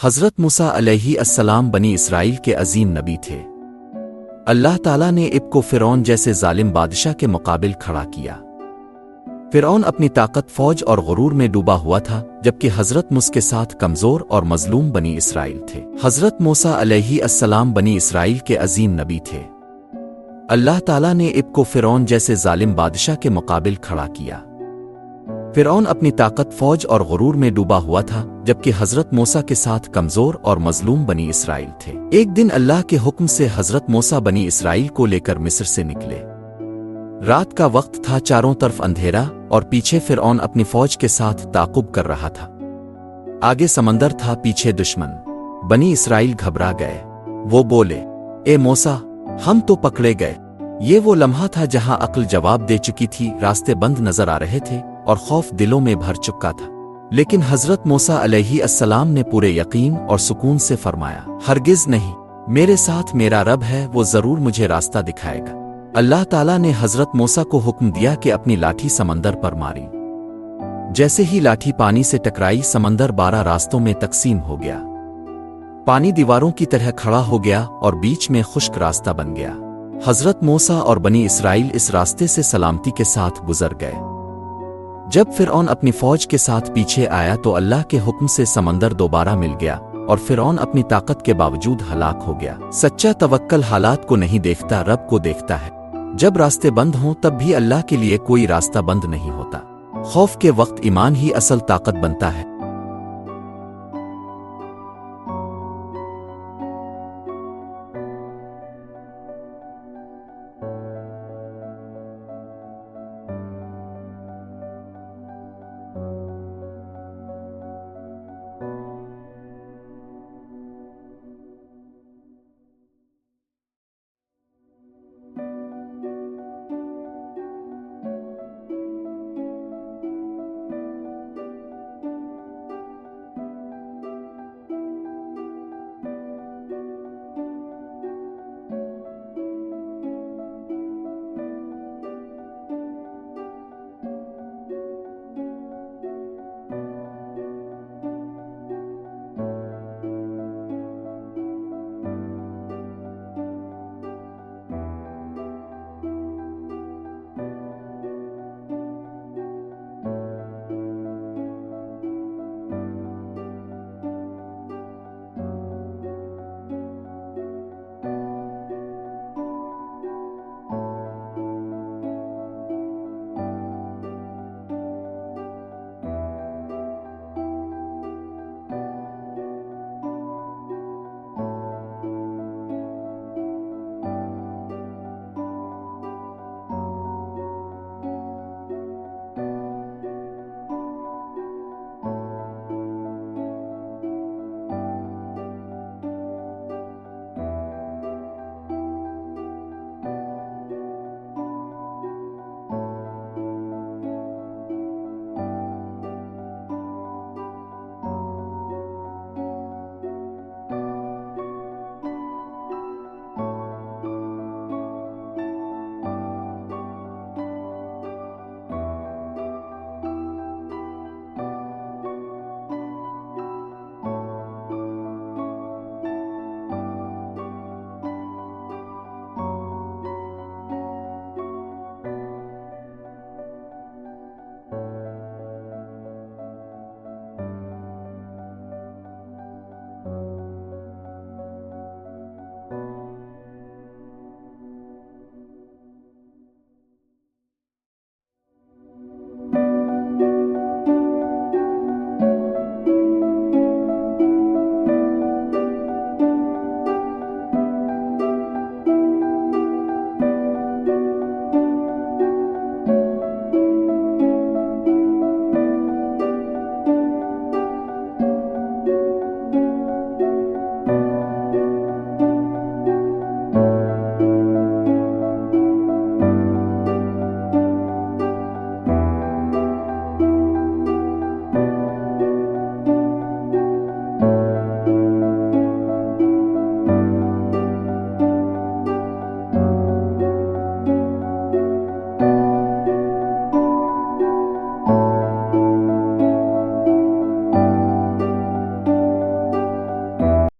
حضرت موسیٰ علیہ السلام بنی اسرائیل کے عظیم نبی تھے۔ اللہ تعالیٰ نے اب کو فرعون جیسے ظالم بادشاہ کے مقابل کھڑا کیا۔ فرعون اپنی طاقت، فوج اور غرور میں ڈوبا ہوا تھا، جبکہ حضرت موسیٰ کے ساتھ کمزور اور مظلوم بنی اسرائیل تھے۔ حضرت موسیٰ علیہ السلام بنی اسرائیل کے عظیم نبی تھے۔ اللہ تعالیٰ نے اب کو فرعون جیسے ظالم بادشاہ کے مقابل کھڑا کیا۔ فرعون اپنی طاقت، فوج اور غرور میں ڈوبا ہوا تھا، جبکہ حضرت موسیٰ کے ساتھ کمزور اور مظلوم بنی اسرائیل تھے۔ ایک دن اللہ کے حکم سے حضرت موسیٰ بنی اسرائیل کو لے کر مصر سے نکلے۔ رات کا وقت تھا، چاروں طرف اندھیرا، اور پیچھے فرعون اپنی فوج کے ساتھ تعاقب کر رہا تھا۔ آگے سمندر تھا، پیچھے دشمن۔ بنی اسرائیل گھبرا گئے۔ وہ بولے، اے موسیٰ، ہم تو پکڑے گئے۔ یہ وہ لمحہ تھا جہاں عقل جواب دے چکی تھی، راستے بند نظر آ رہے تھے اور خوف دلوں میں بھر چکا تھا۔ لیکن حضرت موسیٰ علیہ السلام نے پورے یقین اور سکون سے فرمایا، ہرگز نہیں، میرے ساتھ میرا رب ہے، وہ ضرور مجھے راستہ دکھائے گا۔ اللہ تعالیٰ نے حضرت موسیٰ کو حکم دیا کہ اپنی لاٹھی سمندر پر ماری۔ جیسے ہی لاٹھی پانی سے ٹکرائی، سمندر 12 راستوں میں تقسیم ہو گیا۔ پانی دیواروں کی طرح کھڑا ہو گیا اور بیچ میں خشک راستہ بن گیا۔ حضرت موسیٰ اور بنی اسرائیل اس راستے سے سلامتی کے ساتھ گزر گئے۔ جب فرعون اپنی فوج کے ساتھ پیچھے آیا تو اللہ کے حکم سے سمندر دوبارہ مل گیا اور فرعون اپنی طاقت کے باوجود ہلاک ہو گیا۔ سچا توکل حالات کو نہیں دیکھتا، رب کو دیکھتا ہے۔ جب راستے بند ہوں تب بھی اللہ کے لیے کوئی راستہ بند نہیں ہوتا۔ خوف کے وقت ایمان ہی اصل طاقت بنتا ہے۔